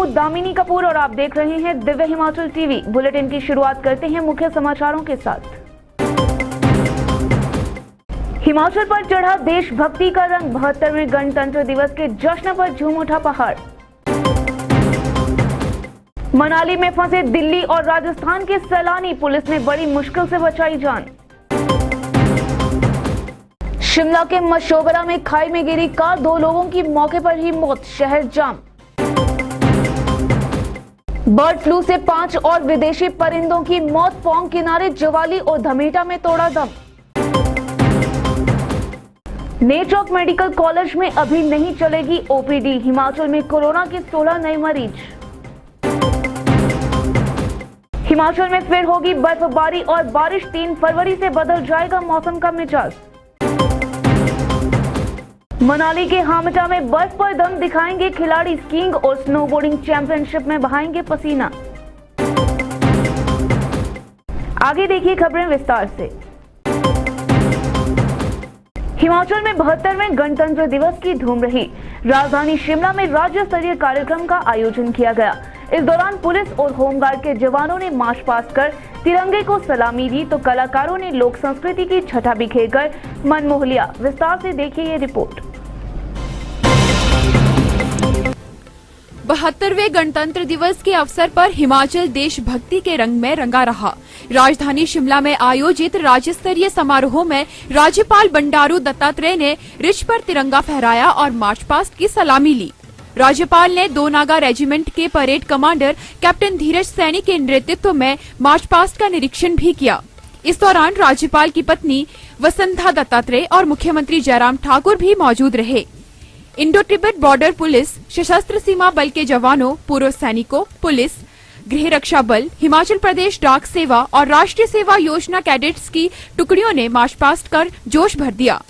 हूँ दामिनी कपूर और आप देख रहे हैं दिव्य हिमाचल टीवी। बुलेटिन की शुरुआत करते हैं मुख्य समाचारों के साथ। हिमाचल पर चढ़ा देशभक्ति का रंग, 72वें गणतंत्र दिवस के जश्न पर झूम उठा पहाड़। मनाली में फंसे दिल्ली और राजस्थान के सैलानी, पुलिस ने बड़ी मुश्किल से बचाई जान। शिमला के मशोबरा में खाई में गिरी कार, 2 लोगों की मौके पर ही मौत, शहर जाम। बर्ड फ्लू से 5 और विदेशी परिंदों की मौत, पौंग किनारे जवाली और धमेटा में तोड़ा दम। नेत्रॉक मेडिकल कॉलेज में अभी नहीं चलेगी ओपीडी, हिमाचल में कोरोना के 16 नए मरीज। हिमाचल में फिर होगी बर्फबारी और बारिश, 3 फरवरी से बदल जाएगा मौसम का मिजाज। मनाली के हामटा में बर्फ पर दम दिखाएंगे खिलाड़ी, स्कीइंग और स्नोबोर्डिंग चैंपियनशिप में बहाएंगे पसीना। आगे देखिए खबरें विस्तार से। हिमाचल में 72वें गणतंत्र दिवस की धूम रही। राजधानी शिमला में राज्य स्तरीय कार्यक्रम का आयोजन किया गया। इस दौरान पुलिस और होमगार्ड के जवानों ने मार्च पास्ट कर तिरंगे को सलामी दी तो कलाकारों ने लोक संस्कृति की छटा बिखेरकर मन मोह लिया। विस्तार से देखिए ये रिपोर्ट। 72वें गणतंत्र दिवस के अवसर पर हिमाचल देशभक्ति के रंग में रंगा रहा। राजधानी शिमला में आयोजित राज्य स्तरीय समारोह में राज्यपाल बंडारू दत्तात्रेय ने रिछ पर तिरंगा फहराया और मार्च पास्ट की सलामी ली। राज्यपाल ने 2 नागा रेजिमेंट के परेड कमांडर कैप्टन धीरज सैनी के नेतृत्व में मार्च पास्ट का निरीक्षण भी किया। इस दौरान राज्यपाल की पत्नी वसंथा दत्तात्रेय और मुख्यमंत्री जयराम ठाकुर भी मौजूद रहे। इंडो तिब्बत बॉर्डर पुलिस, सशस्त्र सीमा बल के जवानों, पूर्व सैनिकों, पुलिस, गृह रक्षा बल, हिमाचल प्रदेश डाक सेवा और राष्ट्रीय सेवा योजना कैडेट्स की टुकड़ियों ने मार्च पास्ट कर जोश भर दिया।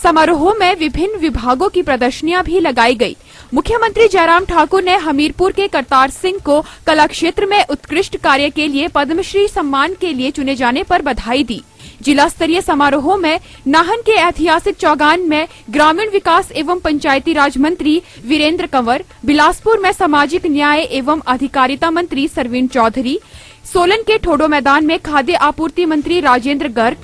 समारोह में विभिन्न विभागों की प्रदर्शनियां भी लगाई गई। मुख्यमंत्री जयराम ठाकुर ने हमीरपुर के करतार सिंह को कला क्षेत्र में उत्कृष्ट कार्य के लिए पद्मश्री सम्मान के लिए चुने जाने पर बधाई दी। जिला स्तरीय समारोह में नाहन के ऐतिहासिक चौगान में ग्रामीण विकास एवं पंचायती राज मंत्री वीरेंद्र कंवर, बिलासपुर में सामाजिक न्याय एवं अधिकारिता मंत्री सरवीन चौधरी, सोलन के ठोडो मैदान में खाद्य आपूर्ति मंत्री राजेंद्र गर्ग,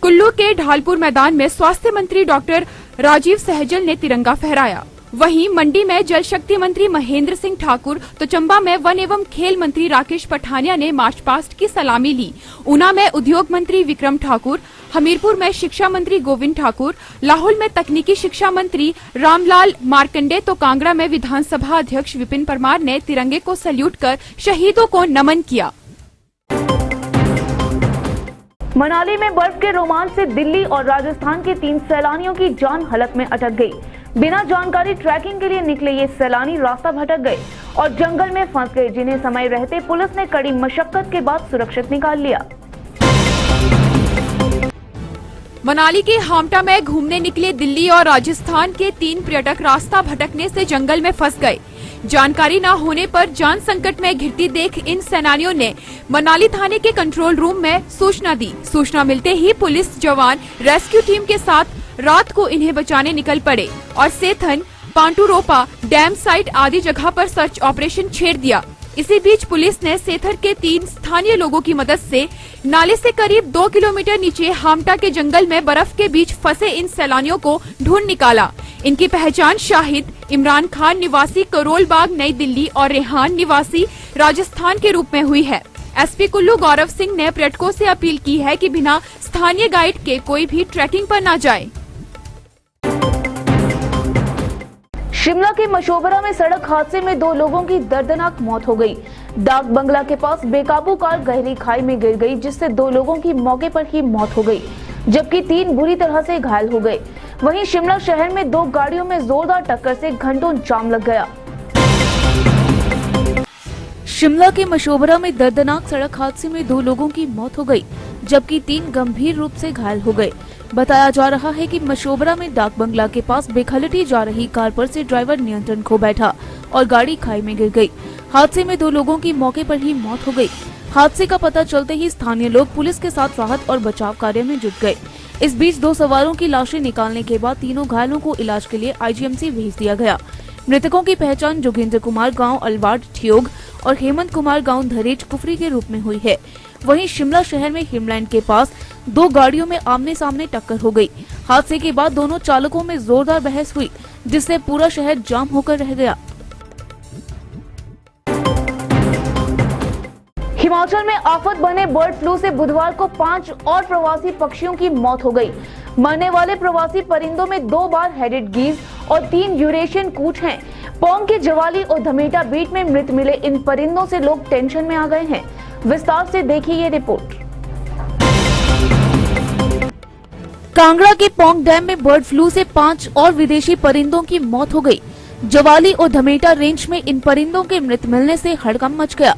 कुल्लू के ढालपुर मैदान में स्वास्थ्य मंत्री डॉक्टर राजीव सहजल ने तिरंगा फहराया। वहीं मंडी में जल शक्ति मंत्री महेंद्र सिंह ठाकुर तो चंबा में वन एवं खेल मंत्री राकेश पठानिया ने मार्च पास्ट की सलामी ली। ऊना में उद्योग मंत्री विक्रम ठाकुर, हमीरपुर में शिक्षा मंत्री गोविंद ठाकुर, लाहौल में तकनीकी शिक्षा मंत्री रामलाल मार्कंडे तो कांगड़ा में विधानसभा अध्यक्ष विपिन परमार ने तिरंगे को सैल्यूट कर शहीदों को नमन किया। मनाली में बर्फ के रोमांच से दिल्ली और राजस्थान के 3 सैलानियों की जान हलक में अटक गई। बिना जानकारी ट्रैकिंग के लिए निकले ये सैलानी रास्ता भटक गए और जंगल में फंस गए, जिन्हें समय रहते पुलिस ने कड़ी मशक्कत के बाद सुरक्षित निकाल लिया। मनाली के हामटा में घूमने निकले दिल्ली और राजस्थान के 3 पर्यटक रास्ता भटकने से जंगल में फंस गए। जानकारी न होने पर जान संकट में घिरती देख इन सेनानियों ने मनाली थाने के कंट्रोल रूम में सूचना दी। सूचना मिलते ही पुलिस जवान रेस्क्यू टीम के साथ रात को इन्हें बचाने निकल पड़े और सेथन, पांटूरोपा, डैम साइट आदि जगह पर सर्च ऑपरेशन छेड़ दिया। इसी बीच पुलिस ने सेथर के 3 स्थानीय लोगों की मदद से नाले से करीब 2 किलोमीटर नीचे हामटा के जंगल में बर्फ के बीच फंसे इन सैलानियों को ढूंढ निकाला। इनकी पहचान शाहिद, इमरान खान निवासी करोल बाग नई दिल्ली और रेहान निवासी राजस्थान के रूप में हुई है। एसपी कुल्लू गौरव सिंह ने पर्यटकों से अपील की है कि बिना स्थानीय गाइड के कोई भी ट्रैकिंग पर न जाए। शिमला के मशोबरा में सड़क हादसे में 2 लोगों की दर्दनाक मौत हो गई। डाक बंगला के पास बेकाबू कार गहरी खाई में गिर गई, जिससे 2 लोगों की मौके पर ही मौत हो गई, जबकि 3 बुरी तरह से घायल हो गए। वहीं शिमला शहर में 2 गाड़ियों में जोरदार टक्कर से घंटों जाम लग गया। शिमला के मशोबरा में दर्दनाक सड़क हादसे में 2 लोगों की मौत हो गई, जबकि 3 गंभीर रूप से घायल हो गए। बताया जा रहा है कि मशोबरा में डाक बंगला के पास बेखलटी जा रही कार पर से ड्राइवर नियंत्रण खो बैठा और गाड़ी खाई में गिर गई। हादसे में 2 लोगों की मौके पर ही मौत हो गई। हादसे का पता चलते ही स्थानीय लोग पुलिस के साथ राहत और बचाव कार्य में जुट गए। इस बीच 2 सवारों की लाशें निकालने के बाद तीनों घायलों को इलाज के लिए आईजीएमसी भेज दिया गया। मृतकों की पहचान जोगिंद्र कुमार गांव अलवाड़ ठियोग और हेमंत कुमार गांव धरेज कुफरी के रूप में हुई है। वहीं शिमला शहर में हिमलैंड के पास दो गाड़ियों में आमने सामने टक्कर हो गई। हादसे के बाद दोनों चालकों में जोरदार बहस हुई, जिससे पूरा शहर जाम होकर रह गया। हिमाचल में आफत बने बर्ड फ्लू से बुधवार को 5 और प्रवासी पक्षियों की मौत हो गई। मरने वाले प्रवासी परिंदों में 2 बार हेडेड गीज और 3 यूरेशियन कूच हैं। पोंग के जवाली और धमेटा बीट में मृत मिले इन परिंदों से लोग टेंशन में आ गए हैं। विस्तार से देखिए ये रिपोर्ट। कांगड़ा के पोंग डैम में बर्ड फ्लू से 5 और विदेशी परिंदों की मौत हो गई। जवाली और धमेटा रेंज में इन परिंदों के मृत मिलने से हड़कंप मच गया।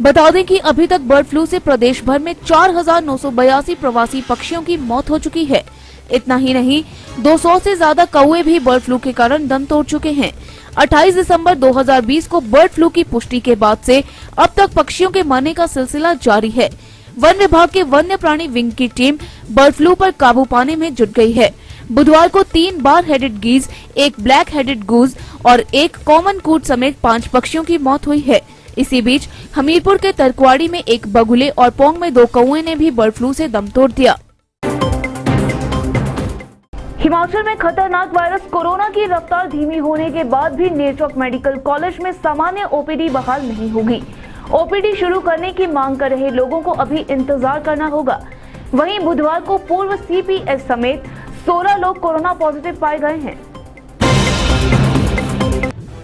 बता दें कि अभी तक बर्ड फ्लू से प्रदेश भर में 4,982 प्रवासी पक्षियों की मौत हो चुकी है। इतना ही नहीं, 200 से ज्यादा कौवे भी बर्ड फ्लू के कारण दम तोड़ चुके हैं। 28 दिसंबर 2020 को बर्ड फ्लू की पुष्टि के बाद से अब तक पक्षियों के मरने का सिलसिला जारी है। वन विभाग के वन्य प्राणी विंग की टीम बर्ड फ्लू पर काबू पाने में जुट गई है। बुधवार को 3 bar headed गीज, 1 black headed goose और 1 कॉमन कूट समेत 5 पक्षियों की मौत हुई है। इसी बीच हमीरपुर के तरक्वाड़ी में 1 बगुले और पोंग में 2 कौवे ने भी बर्ड फ्लू से दम तोड़ दिया। हिमाचल में खतरनाक वायरस कोरोना की रफ्तार धीमी होने के बाद भी नेरचौक मेडिकल कॉलेज में सामान्य ओपीडी बहाल नहीं होगी। ओपीडी शुरू करने की मांग कर रहे लोगों को अभी इंतजार करना होगा। वहीं बुधवार को पूर्व सीपीएस समेत 16 लोग कोरोना पॉजिटिव पाए गए हैं।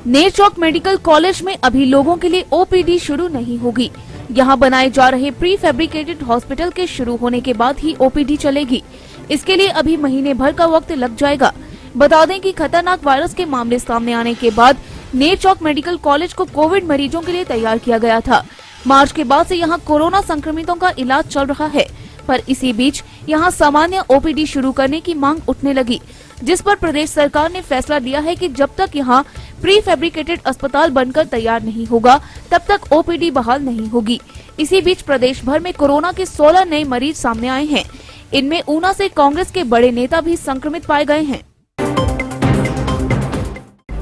नेरचौक मेडिकल कॉलेज में अभी लोगों के लिए ओपीडी शुरू नहीं होगी। यहां बनाए जा रहे प्री फैब्रिकेटेड हॉस्पिटल के शुरू होने के बाद ही ओपीडी चलेगी। इसके लिए अभी महीने भर का वक्त लग जाएगा। बता दें कि खतरनाक वायरस के मामले सामने आने के बाद नेरचौक मेडिकल कॉलेज को कोविड मरीजों के लिए तैयार किया गया था। मार्च के बाद से यहां कोरोना संक्रमितों का इलाज चल रहा है, पर इसी बीच यहां सामान्य ओपीडी शुरू करने की मांग उठने लगी, जिस पर प्रदेश सरकार ने फैसला लिया है कि जब तक यहां प्री फैब्रिकेटेड अस्पताल बनकर तैयार नहीं होगा, तब तक ओपीडी बहाल नहीं होगी। इसी बीच प्रदेश भर में कोरोना के 16 नए मरीज सामने आए हैं। इनमें ऊना से कांग्रेस के बड़े नेता भी संक्रमित पाए गए हैं।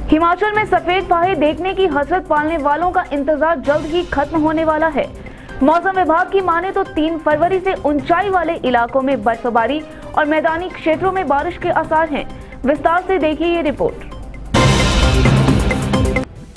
हिमाचल में सफेद फाहे देखने की हसरत पालने वालों का इंतजार जल्द ही खत्म होने वाला है। मौसम विभाग की माने तो 3 फरवरी से ऊंचाई वाले इलाकों में बर्फबारी और मैदानी क्षेत्रों में बारिश के आसार हैं। विस्तार से देखिए ये रिपोर्ट।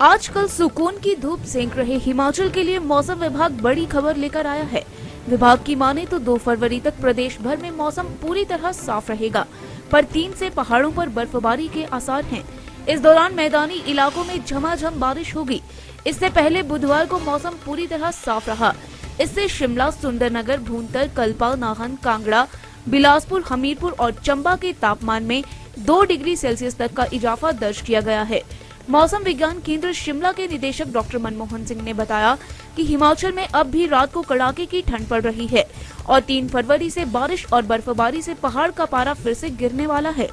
आजकल सुकून की धूप सेंक रहे हिमाचल के लिए मौसम विभाग बड़ी खबर लेकर आया है। विभाग की माने तो 2 फरवरी तक प्रदेश भर में मौसम पूरी तरह साफ रहेगा, पर 3 से पहाड़ों पर बर्फबारी के आसार हैं। इस दौरान मैदानी इलाकों में झमाझम बारिश होगी। इससे पहले बुधवार को मौसम पूरी तरह साफ रहा। इससे शिमला, सुंदरनगर, भूंतर, कल्पा, नाहन, कांगड़ा, बिलासपुर, हमीरपुर और चंबा के तापमान में 2 डिग्री सेल्सियस तक का इजाफा दर्ज किया गया है। मौसम विज्ञान केंद्र शिमला के निदेशक डॉक्टर मनमोहन सिंह ने बताया कि हिमाचल में अब भी रात को कड़ाके की ठंड पड़ रही है और 3 फरवरी से बारिश और बर्फबारी से पहाड़ का पारा फिर से गिरने वाला है।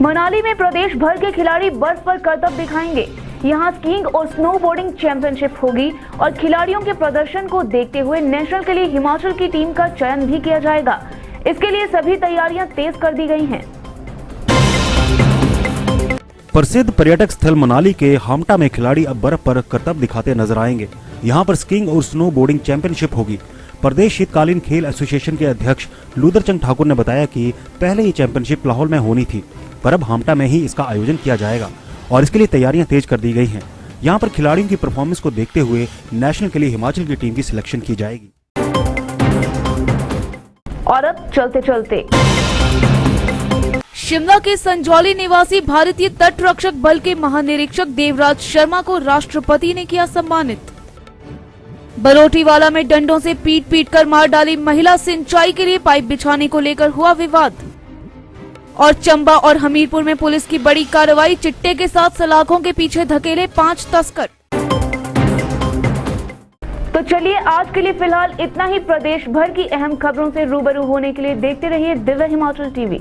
मनाली में प्रदेश भर के खिलाड़ी बर्फ पर करतब दिखाएंगे। यहां स्कीइंग और स्नोबोर्डिंग चैंपियनशिप होगी और खिलाड़ियों के प्रदर्शन को देखते हुए नेशनल के लिए हिमाचल की टीम का चयन भी किया जाएगा। इसके लिए सभी तैयारियां तेज कर दी गई हैं। प्रसिद्ध पर्यटक स्थल मनाली के हामटा में खिलाड़ी अब बर्फ पर करतब दिखाते नजर आएंगे। यहां पर स्कीइंग और स्नो बोर्डिंग चैंपियनशिप होगी। प्रदेश शीतकालीन खेल एसोसिएशन के अध्यक्ष लूदरचंद ठाकुर ने बताया कि पहले ये चैंपियनशिप लाहौल में होनी थी, पर अब हामटा में ही इसका आयोजन किया जाएगा और इसके लिए तैयारियां तेज कर दी गई हैं। यहां पर खिलाड़ियों की परफॉर्मेंस को देखते हुए नेशनल के लिए हिमाचल की टीम की सिलेक्शन की जाएगी। और अब चलते चलते शिमला के संजौली निवासी भारतीय तट रक्षक बल के महानिरीक्षक देवराज शर्मा को राष्ट्रपति ने किया सम्मानित। बरोटीवाला में डंडों से पीट पीट कर मार डाली महिला, सिंचाई के लिए पाइप बिछाने को लेकर हुआ विवाद। और चंबा और हमीरपुर में पुलिस की बड़ी कार्रवाई, चिट्टे के साथ सलाखों के पीछे धकेले 5 तस्कर। तो चलिए आज के लिए फिलहाल इतना ही। प्रदेश भर की अहम खबरों से रूबरू होने के लिए देखते रहिए दिव्य हिमाचल टीवी।